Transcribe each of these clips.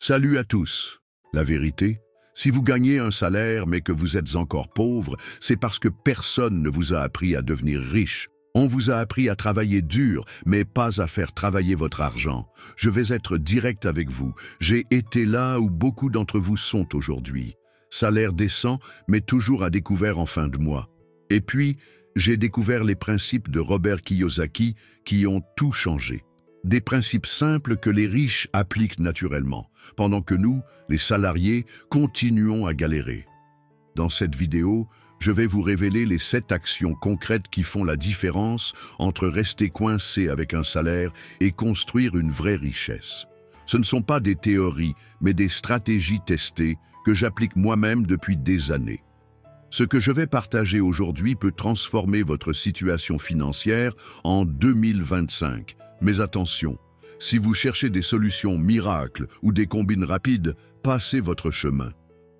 Salut à tous. La vérité, si vous gagnez un salaire mais que vous êtes encore pauvre, c'est parce que personne ne vous a appris à devenir riche. On vous a appris à travailler dur, mais pas à faire travailler votre argent. Je vais être direct avec vous. J'ai été là où beaucoup d'entre vous sont aujourd'hui. Salaire décent, mais toujours à découvert en fin de mois. Et puis, j'ai découvert les principes de Robert Kiyosaki qui ont tout changé. Des principes simples que les riches appliquent naturellement, pendant que nous, les salariés, continuons à galérer. Dans cette vidéo, je vais vous révéler les 7 actions concrètes qui font la différence entre rester coincé avec un salaire et construire une vraie richesse. Ce ne sont pas des théories, mais des stratégies testées que j'applique moi-même depuis des années. Ce que je vais partager aujourd'hui peut transformer votre situation financière en 2025. Mais attention, si vous cherchez des solutions miracles ou des combines rapides, passez votre chemin.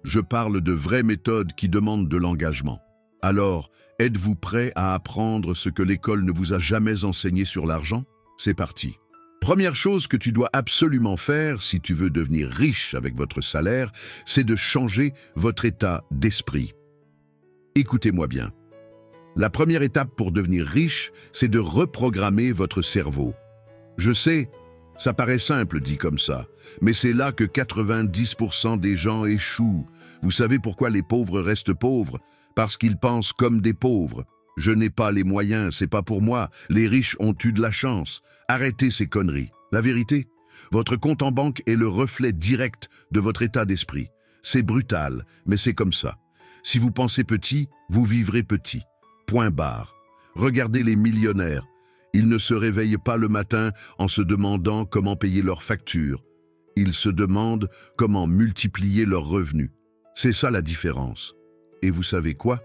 Je parle de vraies méthodes qui demandent de l'engagement. Alors, êtes-vous prêt à apprendre ce que l'école ne vous a jamais enseigné sur l'argent? C'est parti. Première chose que tu dois absolument faire si tu veux devenir riche avec votre salaire, c'est de changer votre état d'esprit. Écoutez-moi bien. La première étape pour devenir riche, c'est de reprogrammer votre cerveau. Je sais, ça paraît simple dit comme ça, mais c'est là que 90% des gens échouent. Vous savez pourquoi les pauvres restent pauvres? Parce qu'ils pensent comme des pauvres. Je n'ai pas les moyens, c'est pas pour moi. Les riches ont eu de la chance. Arrêtez ces conneries. La vérité, votre compte en banque est le reflet direct de votre état d'esprit. C'est brutal, mais c'est comme ça. Si vous pensez petit, vous vivrez petit. Point barre. Regardez les millionnaires. Ils ne se réveillent pas le matin en se demandant comment payer leurs factures. Ils se demandent comment multiplier leurs revenus. C'est ça la différence. Et vous savez quoi?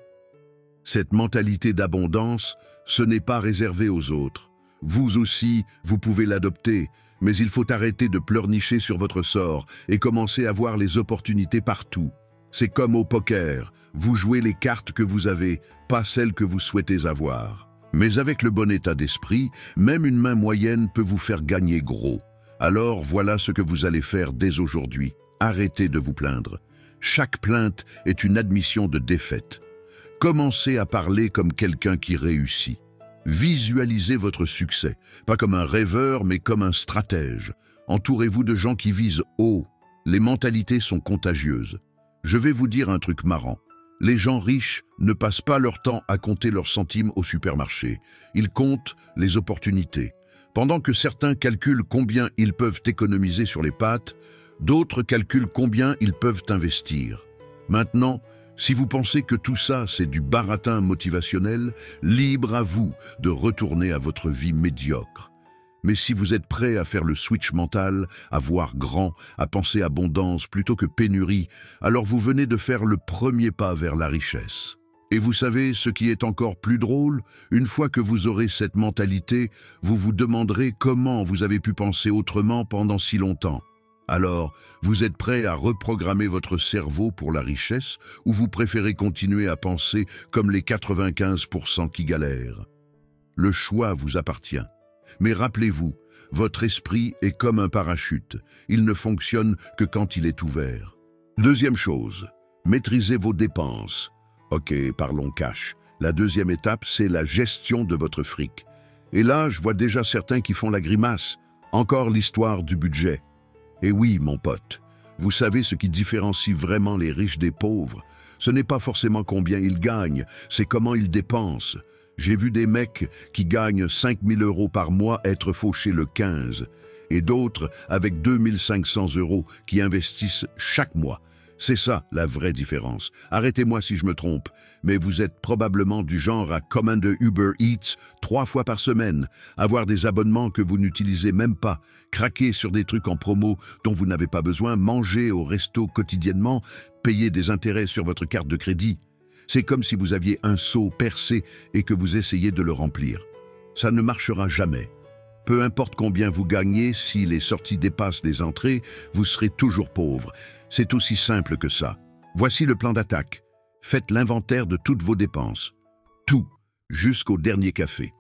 Cette mentalité d'abondance, ce n'est pas réservé aux autres. Vous aussi, vous pouvez l'adopter, mais il faut arrêter de pleurnicher sur votre sort et commencer à voir les opportunités partout. C'est comme au poker, vous jouez les cartes que vous avez, pas celles que vous souhaitez avoir. Mais avec le bon état d'esprit, même une main moyenne peut vous faire gagner gros. Alors voilà ce que vous allez faire dès aujourd'hui. Arrêtez de vous plaindre. Chaque plainte est une admission de défaite. Commencez à parler comme quelqu'un qui réussit. Visualisez votre succès, pas comme un rêveur, mais comme un stratège. Entourez-vous de gens qui visent haut. Les mentalités sont contagieuses. Je vais vous dire un truc marrant. Les gens riches ne passent pas leur temps à compter leurs centimes au supermarché. Ils comptent les opportunités. Pendant que certains calculent combien ils peuvent économiser sur les pâtes, d'autres calculent combien ils peuvent investir. Maintenant, si vous pensez que tout ça, c'est du baratin motivationnel, libre à vous de retourner à votre vie médiocre. Mais si vous êtes prêt à faire le switch mental, à voir grand, à penser abondance plutôt que pénurie, alors vous venez de faire le premier pas vers la richesse. Et vous savez, ce qui est encore plus drôle, une fois que vous aurez cette mentalité, vous vous demanderez comment vous avez pu penser autrement pendant si longtemps. Alors, vous êtes prêt à reprogrammer votre cerveau pour la richesse ou vous préférez continuer à penser comme les 95% qui galèrent? Le choix vous appartient. Mais rappelez-vous, votre esprit est comme un parachute. Il ne fonctionne que quand il est ouvert. Deuxième chose, maîtrisez vos dépenses. Ok, parlons cash. La deuxième étape, c'est la gestion de votre fric. Et là, je vois déjà certains qui font la grimace. Encore l'histoire du budget. Et oui, mon pote, vous savez ce qui différencie vraiment les riches des pauvres? Ce n'est pas forcément combien ils gagnent, c'est comment ils dépensent. J'ai vu des mecs qui gagnent 5 000 € par mois être fauchés le 15, et d'autres avec 2 500 € qui investissent chaque mois. C'est ça la vraie différence. Arrêtez-moi si je me trompe, mais vous êtes probablement du genre à commander Uber Eats 3 fois par semaine, avoir des abonnements que vous n'utilisez même pas, craquer sur des trucs en promo dont vous n'avez pas besoin, manger au resto quotidiennement, payer des intérêts sur votre carte de crédit. C'est comme si vous aviez un seau percé et que vous essayez de le remplir. Ça ne marchera jamais. Peu importe combien vous gagnez, si les sorties dépassent les entrées, vous serez toujours pauvre. C'est aussi simple que ça. Voici le plan d'attaque. Faites l'inventaire de toutes vos dépenses. Tout, jusqu'au dernier café.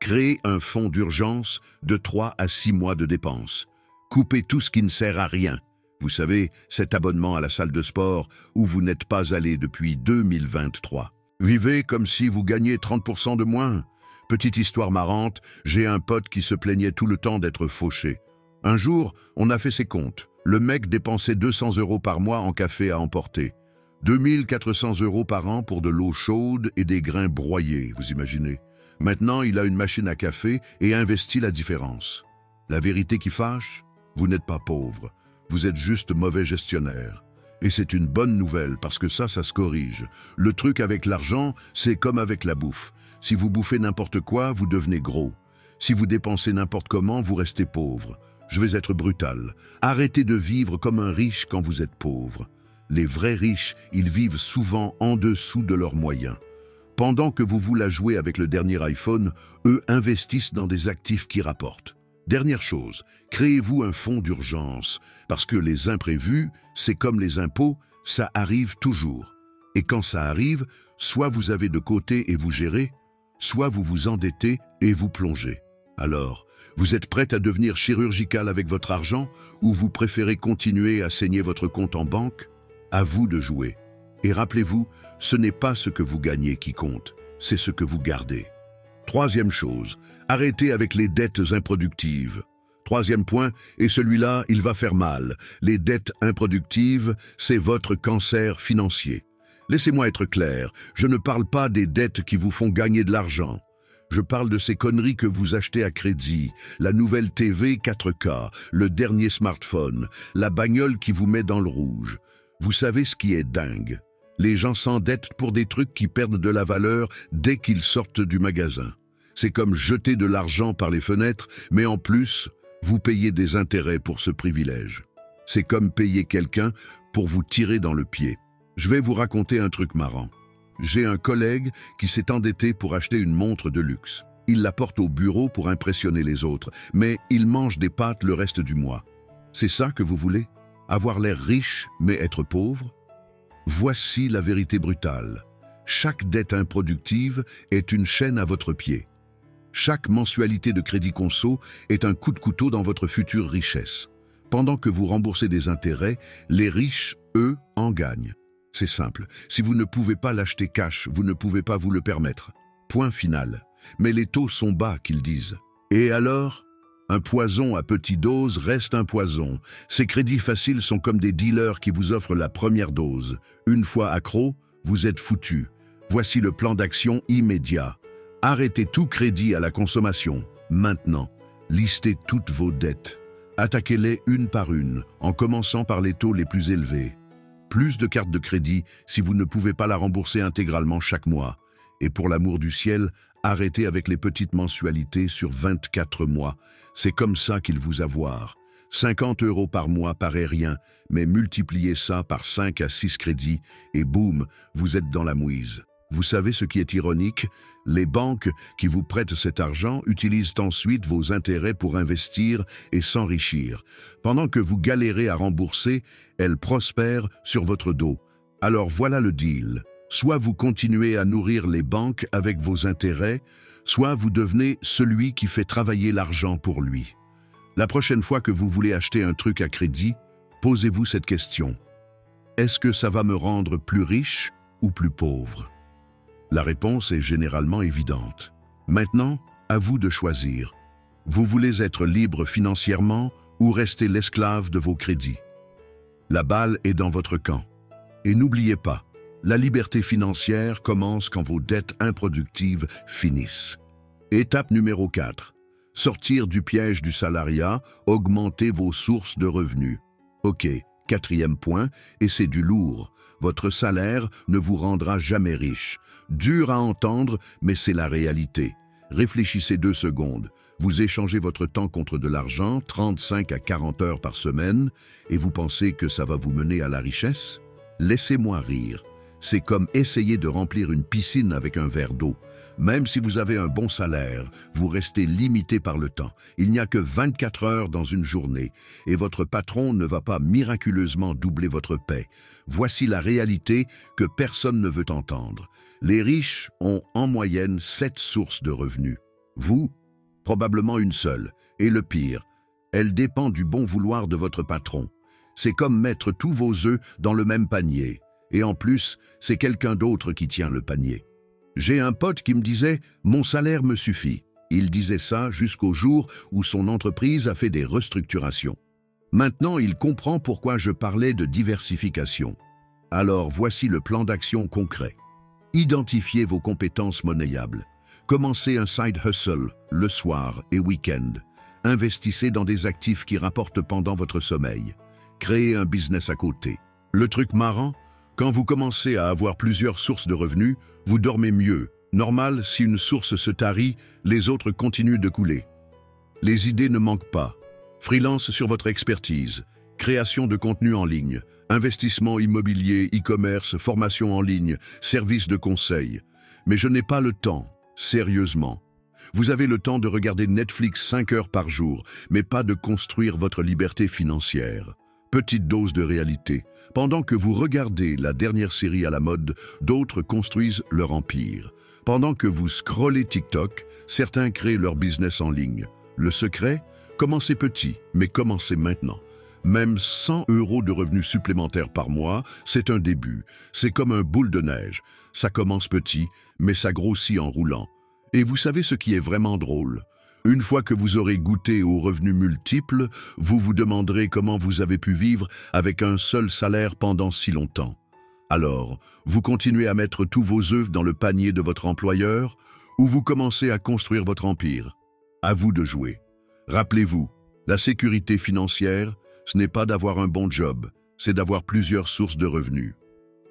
Créez un fonds d'urgence de 3 à 6 mois de dépenses. Coupez tout ce qui ne sert à rien. Vous savez, cet abonnement à la salle de sport où vous n'êtes pas allé depuis 2023. Vivez comme si vous gagniez 30% de moins. Petite histoire marrante, j'ai un pote qui se plaignait tout le temps d'être fauché. Un jour, on a fait ses comptes. Le mec dépensait 200 € par mois en café à emporter. 2400 € par an pour de l'eau chaude et des grains broyés, vous imaginez. Maintenant, il a une machine à café et investit la différence. La vérité qui fâche, vous n'êtes pas pauvre. Vous êtes juste mauvais gestionnaire. Et c'est une bonne nouvelle parce que ça se corrige. Le truc avec l'argent, c'est comme avec la bouffe. Si vous bouffez n'importe quoi, vous devenez gros. Si vous dépensez n'importe comment, vous restez pauvre. Je vais être brutal. Arrêtez de vivre comme un riche quand vous êtes pauvre. Les vrais riches, ils vivent souvent en dessous de leurs moyens. Pendant que vous la jouez avec le dernier iPhone, eux investissent dans des actifs qui rapportent. Dernière chose, créez-vous un fonds d'urgence, parce que les imprévus, c'est comme les impôts, ça arrive toujours. Et quand ça arrive, soit vous avez de côté et vous gérez, soit vous vous endettez et vous plongez. Alors, vous êtes prête à devenir chirurgical avec votre argent ou vous préférez continuer à saigner votre compte en banque? À vous de jouer. Et rappelez-vous, ce n'est pas ce que vous gagnez qui compte, c'est ce que vous gardez. Troisième chose, arrêtez avec les dettes improductives. Troisième point, et celui-là, il va faire mal. Les dettes improductives, c'est votre cancer financier. Laissez-moi être clair, je ne parle pas des dettes qui vous font gagner de l'argent. Je parle de ces conneries que vous achetez à crédit, la nouvelle TV 4K, le dernier smartphone, la bagnole qui vous met dans le rouge. Vous savez ce qui est dingue? Les gens s'endettent pour des trucs qui perdent de la valeur dès qu'ils sortent du magasin. C'est comme jeter de l'argent par les fenêtres, mais en plus, vous payez des intérêts pour ce privilège. C'est comme payer quelqu'un pour vous tirer dans le pied. Je vais vous raconter un truc marrant. J'ai un collègue qui s'est endetté pour acheter une montre de luxe. Il la porte au bureau pour impressionner les autres, mais il mange des pâtes le reste du mois. C'est ça que vous voulez? Avoir l'air riche, mais être pauvre? Voici la vérité brutale. Chaque dette improductive est une chaîne à votre pied. Chaque mensualité de crédit conso est un coup de couteau dans votre future richesse. Pendant que vous remboursez des intérêts, les riches, eux, en gagnent. C'est simple, si vous ne pouvez pas l'acheter cash, vous ne pouvez pas vous le permettre. Point final. Mais les taux sont bas, qu'ils disent. Et alors? Un poison à petite dose reste un poison. Ces crédits faciles sont comme des dealers qui vous offrent la première dose. Une fois accro, vous êtes foutu. Voici le plan d'action immédiat. Arrêtez tout crédit à la consommation. Maintenant, listez toutes vos dettes. Attaquez-les une par une, en commençant par les taux les plus élevés. Plus de cartes de crédit si vous ne pouvez pas la rembourser intégralement chaque mois. Et pour l'amour du ciel, arrêtez avec les petites mensualités sur 24 mois. C'est comme ça qu'ils vous avoirent. 50 € par mois paraît rien, mais multipliez ça par 5 à 6 crédits et boum, vous êtes dans la mouise. Vous savez ce qui est ironique? Les banques qui vous prêtent cet argent utilisent ensuite vos intérêts pour investir et s'enrichir. Pendant que vous galérez à rembourser, elles prospèrent sur votre dos. Alors voilà le deal. Soit vous continuez à nourrir les banques avec vos intérêts, soit vous devenez celui qui fait travailler l'argent pour lui. La prochaine fois que vous voulez acheter un truc à crédit, posez-vous cette question. Est-ce que ça va me rendre plus riche ou plus pauvre? La réponse est généralement évidente. Maintenant, à vous de choisir. Vous voulez être libre financièrement ou rester l'esclave de vos crédits? La balle est dans votre camp. Et n'oubliez pas, la liberté financière commence quand vos dettes improductives finissent. Étape numéro 4. Sortir du piège du salariat, augmenter vos sources de revenus. Ok, quatrième point, et c'est du lourd. Votre salaire ne vous rendra jamais riche. Dur à entendre, mais c'est la réalité. Réfléchissez 2 secondes. Vous échangez votre temps contre de l'argent, 35 à 40 heures par semaine, et vous pensez que ça va vous mener à la richesse? Laissez-moi rire. C'est comme essayer de remplir une piscine avec un verre d'eau. Même si vous avez un bon salaire, vous restez limité par le temps. Il n'y a que 24 heures dans une journée et votre patron ne va pas miraculeusement doubler votre paie. Voici la réalité que personne ne veut entendre. Les riches ont en moyenne 7 sources de revenus. Vous, probablement une seule. Et le pire, elle dépend du bon vouloir de votre patron. C'est comme mettre tous vos œufs dans le même panier. Et en plus, c'est quelqu'un d'autre qui tient le panier. J'ai un pote qui me disait « Mon salaire me suffit ». Il disait ça jusqu'au jour où son entreprise a fait des restructurations. Maintenant, il comprend pourquoi je parlais de diversification. Alors, voici le plan d'action concret. Identifiez vos compétences monnayables. Commencez un side hustle le soir et week-end. Investissez dans des actifs qui rapportent pendant votre sommeil. Créez un business à côté. Le truc marrant, quand vous commencez à avoir plusieurs sources de revenus, vous dormez mieux. Normal, si une source se tarit, les autres continuent de couler. Les idées ne manquent pas. Freelance sur votre expertise, création de contenu en ligne, investissement immobilier, e-commerce, formation en ligne, services de conseil. Mais je n'ai pas le temps, sérieusement. Vous avez le temps de regarder Netflix 5 heures par jour, mais pas de construire votre liberté financière. Petite dose de réalité. Pendant que vous regardez la dernière série à la mode, d'autres construisent leur empire. Pendant que vous scrollez TikTok, certains créent leur business en ligne. Le secret? Commencez petit, mais commencez maintenant. Même 100 € de revenus supplémentaires par mois, c'est un début. C'est comme un boule de neige. Ça commence petit, mais ça grossit en roulant. Et vous savez ce qui est vraiment drôle? Une fois que vous aurez goûté aux revenus multiples, vous vous demanderez comment vous avez pu vivre avec un seul salaire pendant si longtemps. Alors, vous continuez à mettre tous vos œufs dans le panier de votre employeur ou vous commencez à construire votre empire? À vous de jouer. Rappelez-vous, la sécurité financière, ce n'est pas d'avoir un bon job, c'est d'avoir plusieurs sources de revenus.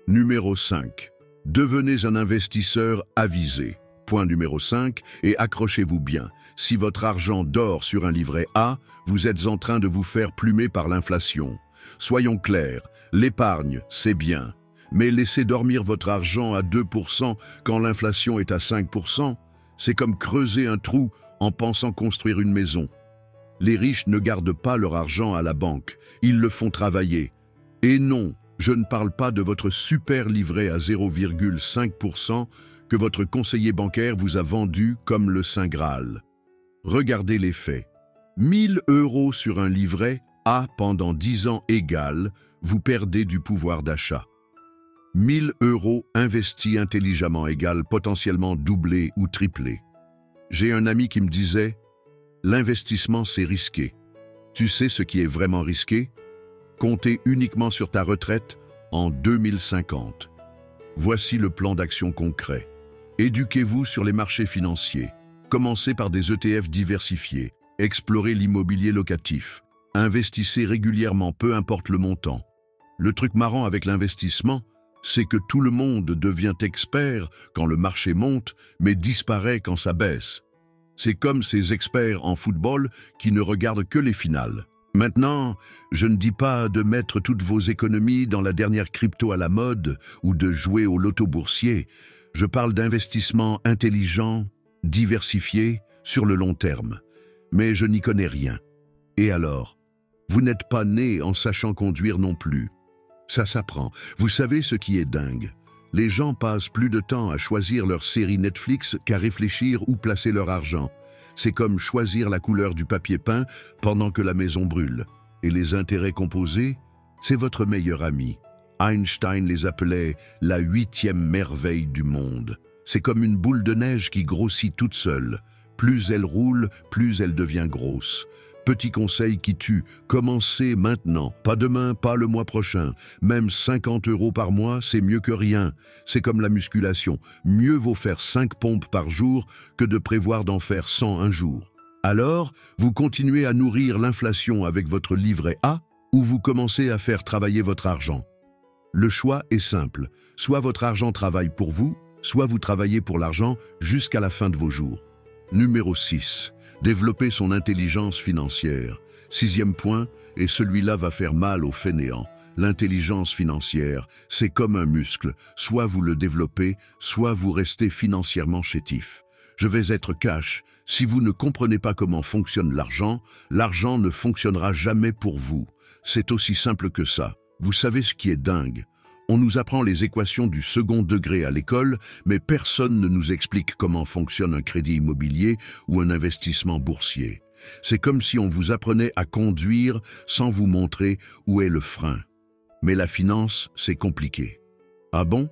Numéro 5. Devenez un investisseur avisé. Point numéro 5, et accrochez-vous bien. Si votre argent dort sur un livret A, vous êtes en train de vous faire plumer par l'inflation. Soyons clairs, l'épargne, c'est bien. Mais laisser dormir votre argent à 2% quand l'inflation est à 5%, c'est comme creuser un trou en pensant construire une maison. Les riches ne gardent pas leur argent à la banque, ils le font travailler. Et non, je ne parle pas de votre super livret à 0,5% que votre conseiller bancaire vous a vendu comme le Saint Graal. Regardez les faits. 1000 € sur un livret A pendant 10 ans égale, vous perdez du pouvoir d'achat. 1000 € investis intelligemment égale potentiellement doublé ou triplé. J'ai un ami qui me disait « L'investissement, c'est risqué. Tu sais ce qui est vraiment risqué? Compter uniquement sur ta retraite en 2050. » Voici le plan d'action concret. Éduquez-vous sur les marchés financiers. Commencez par des ETF diversifiés. Explorez l'immobilier locatif. Investissez régulièrement, peu importe le montant. Le truc marrant avec l'investissement, c'est que tout le monde devient expert quand le marché monte, mais disparaît quand ça baisse. C'est comme ces experts en football qui ne regardent que les finales. Maintenant, je ne dis pas de mettre toutes vos économies dans la dernière crypto à la mode ou de jouer au loto boursier. Je parle d'investissement intelligent, diversifié, sur le long terme. Mais je n'y connais rien. Et alors? Vous n'êtes pas né en sachant conduire non plus. Ça s'apprend. Vous savez ce qui est dingue? Les gens passent plus de temps à choisir leur série Netflix qu'à réfléchir où placer leur argent. C'est comme choisir la couleur du papier peint pendant que la maison brûle. Et les intérêts composés, c'est votre meilleur ami. Einstein les appelait la 8e merveille du monde. C'est comme une boule de neige qui grossit toute seule. Plus elle roule, plus elle devient grosse. Petit conseil qui tue, commencez maintenant, pas demain, pas le mois prochain. Même 50 € par mois, c'est mieux que rien. C'est comme la musculation, mieux vaut faire 5 pompes par jour que de prévoir d'en faire 100 un jour. Alors, vous continuez à nourrir l'inflation avec votre livret A ou vous commencez à faire travailler votre argent. Le choix est simple, soit votre argent travaille pour vous, soit vous travaillez pour l'argent jusqu'à la fin de vos jours. Numéro 6. Développer son intelligence financière. 6e point, et celui-là va faire mal aux fainéants. L'intelligence financière, c'est comme un muscle. Soit vous le développez, soit vous restez financièrement chétif. Je vais être cash. Si vous ne comprenez pas comment fonctionne l'argent ne fonctionnera jamais pour vous. C'est aussi simple que ça. Vous savez ce qui est dingue? On nous apprend les équations du second degré à l'école, mais personne ne nous explique comment fonctionne un crédit immobilier ou un investissement boursier. C'est comme si on vous apprenait à conduire sans vous montrer où est le frein. Mais la finance, c'est compliqué. Ah bon?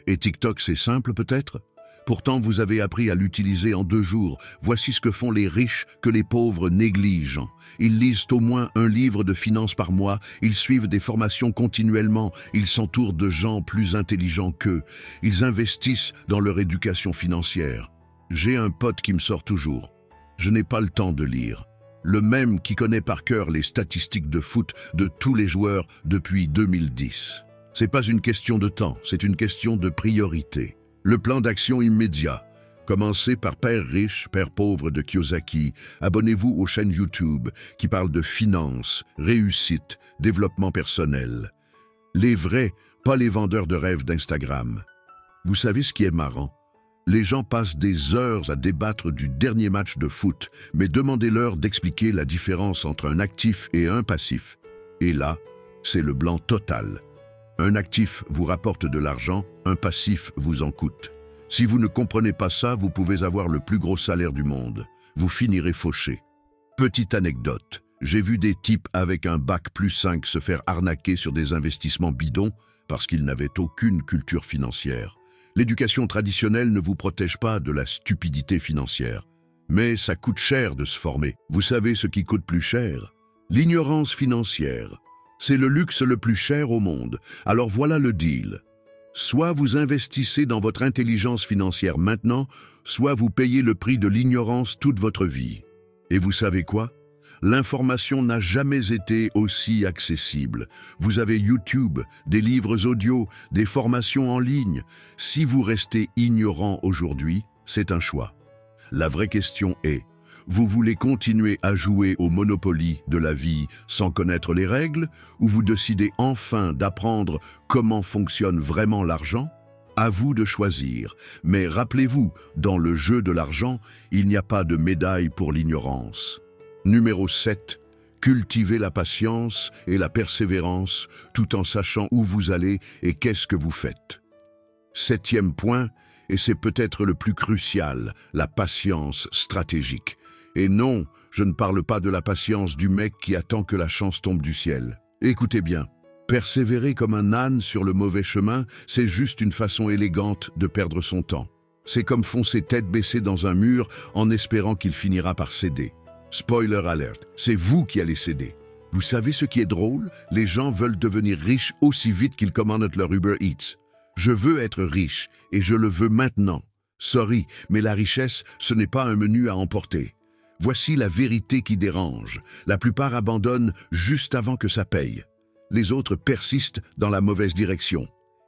Et TikTok, c'est simple peut-être? Pourtant, vous avez appris à l'utiliser en 2 jours. Voici ce que font les riches que les pauvres négligent. Ils lisent au moins un livre de finances par mois, ils suivent des formations continuellement, ils s'entourent de gens plus intelligents qu'eux, ils investissent dans leur éducation financière. J'ai un pote qui me sort toujours. Je n'ai pas le temps de lire. Le même qui connaît par cœur les statistiques de foot de tous les joueurs depuis 2010. C'est pas une question de temps, c'est une question de priorité. Le plan d'action immédiat. Commencez par Père riche, Père pauvre de Kiyosaki. Abonnez-vous aux chaînes YouTube qui parlent de finances, réussite, développement personnel. Les vrais, pas les vendeurs de rêves d'Instagram. Vous savez ce qui est marrant? Les gens passent des heures à débattre du dernier match de foot, mais demandez-leur d'expliquer la différence entre un actif et un passif. Et là, c'est le blanc total. Un actif vous rapporte de l'argent, un passif vous en coûte. Si vous ne comprenez pas ça, vous pouvez avoir le plus gros salaire du monde. Vous finirez fauché. Petite anecdote, j'ai vu des types avec un bac+5 se faire arnaquer sur des investissements bidons parce qu'ils n'avaient aucune culture financière. L'éducation traditionnelle ne vous protège pas de la stupidité financière. Mais ça coûte cher de se former. Vous savez ce qui coûte plus cher? L'ignorance financière. C'est le luxe le plus cher au monde. Alors voilà le deal. Soit vous investissez dans votre intelligence financière maintenant, soit vous payez le prix de l'ignorance toute votre vie. Et vous savez quoi? L'information n'a jamais été aussi accessible. Vous avez YouTube, des livres audio, des formations en ligne. Si vous restez ignorant aujourd'hui, c'est un choix. La vraie question est, vous voulez continuer à jouer au Monopoly de la vie sans connaître les règles, ou vous décidez enfin d'apprendre comment fonctionne vraiment l'argent? À vous de choisir. Mais rappelez-vous, dans le jeu de l'argent, il n'y a pas de médaille pour l'ignorance. Numéro 7. Cultivez la patience et la persévérance tout en sachant où vous allez et qu'est-ce que vous faites. 7e point, et c'est peut-être le plus crucial, la patience stratégique. Et non, je ne parle pas de la patience du mec qui attend que la chance tombe du ciel. Écoutez bien, persévérer comme un âne sur le mauvais chemin, c'est juste une façon élégante de perdre son temps. C'est comme foncer tête baissée dans un mur en espérant qu'il finira par céder. Spoiler alert, c'est vous qui allez céder. Vous savez ce qui est drôle? Les gens veulent devenir riches aussi vite qu'ils commandent leur Uber Eats. Je veux être riche et je le veux maintenant. Sorry, mais la richesse, ce n'est pas un menu à emporter. Voici la vérité qui dérange. La plupart abandonnent juste avant que ça paye. Les autres persistent dans la mauvaise direction.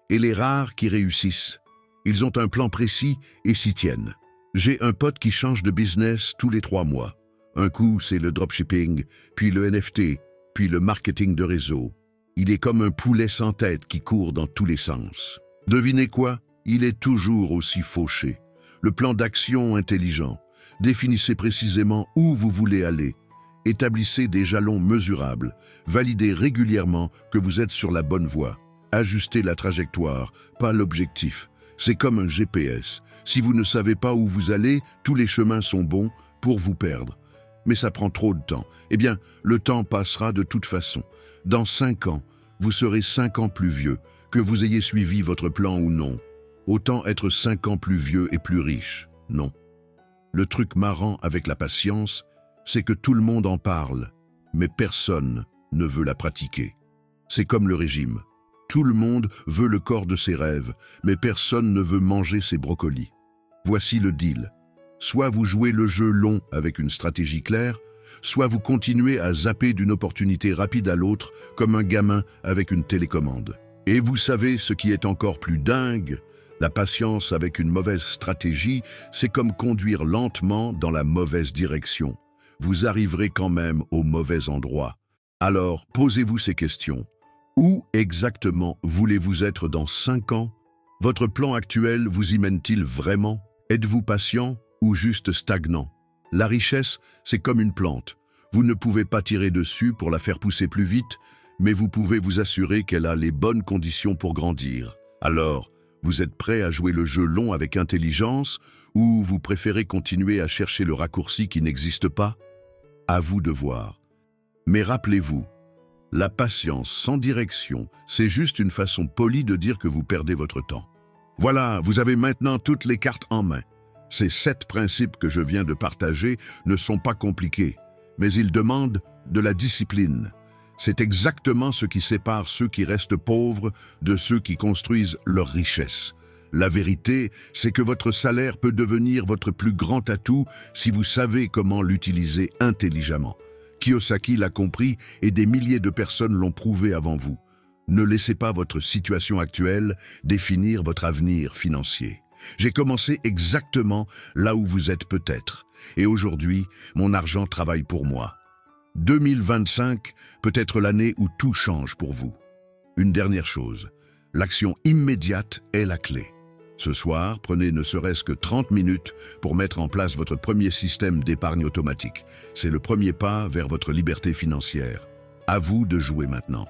Et les rares qui réussissent, ils ont un plan précis et s'y tiennent. J'ai un pote qui change de business tous les 3 mois. Un coup, c'est le dropshipping, puis le NFT, puis le marketing de réseau. Il est comme un poulet sans tête qui court dans tous les sens. Devinez quoi? Il est toujours aussi fauché. Le plan d'action intelligent. Définissez précisément où vous voulez aller. Établissez des jalons mesurables. Validez régulièrement que vous êtes sur la bonne voie. Ajustez la trajectoire, pas l'objectif. C'est comme un GPS. Si vous ne savez pas où vous allez, tous les chemins sont bons pour vous perdre. Mais ça prend trop de temps. Eh bien, le temps passera de toute façon. Dans 5 ans, vous serez 5 ans plus vieux, que vous ayez suivi votre plan ou non. Autant être 5 ans plus vieux et plus riche. Non. Le truc marrant avec la patience, c'est que tout le monde en parle, mais personne ne veut la pratiquer. C'est comme le régime. Tout le monde veut le corps de ses rêves, mais personne ne veut manger ses brocolis. Voici le deal. Soit vous jouez le jeu long avec une stratégie claire, soit vous continuez à zapper d'une opportunité rapide à l'autre comme un gamin avec une télécommande. Et vous savez ce qui est encore plus dingue? La patience avec une mauvaise stratégie, c'est comme conduire lentement dans la mauvaise direction. Vous arriverez quand même au mauvais endroit. Alors, posez-vous ces questions. Où exactement voulez-vous être dans 5 ans? Votre plan actuel vous y mène-t-il vraiment? Êtes-vous patient ou juste stagnant? La richesse, c'est comme une plante. Vous ne pouvez pas tirer dessus pour la faire pousser plus vite, mais vous pouvez vous assurer qu'elle a les bonnes conditions pour grandir. Alors, vous êtes prêt à jouer le jeu long avec intelligence ou vous préférez continuer à chercher le raccourci qui n'existe pas? À vous de voir. Mais rappelez-vous, la patience sans direction, c'est juste une façon polie de dire que vous perdez votre temps. Voilà, vous avez maintenant toutes les cartes en main. Ces 7 principes que je viens de partager ne sont pas compliqués, mais ils demandent de la discipline. C'est exactement ce qui sépare ceux qui restent pauvres de ceux qui construisent leur richesse. La vérité, c'est que votre salaire peut devenir votre plus grand atout si vous savez comment l'utiliser intelligemment. Kiyosaki l'a compris et des milliers de personnes l'ont prouvé avant vous. Ne laissez pas votre situation actuelle définir votre avenir financier. J'ai commencé exactement là où vous êtes peut-être. Et aujourd'hui, mon argent travaille pour moi. 2025 peut être l'année où tout change pour vous. Une dernière chose, l'action immédiate est la clé. Ce soir, prenez ne serait-ce que 30 minutes pour mettre en place votre premier système d'épargne automatique. C'est le premier pas vers votre liberté financière. À vous de jouer maintenant.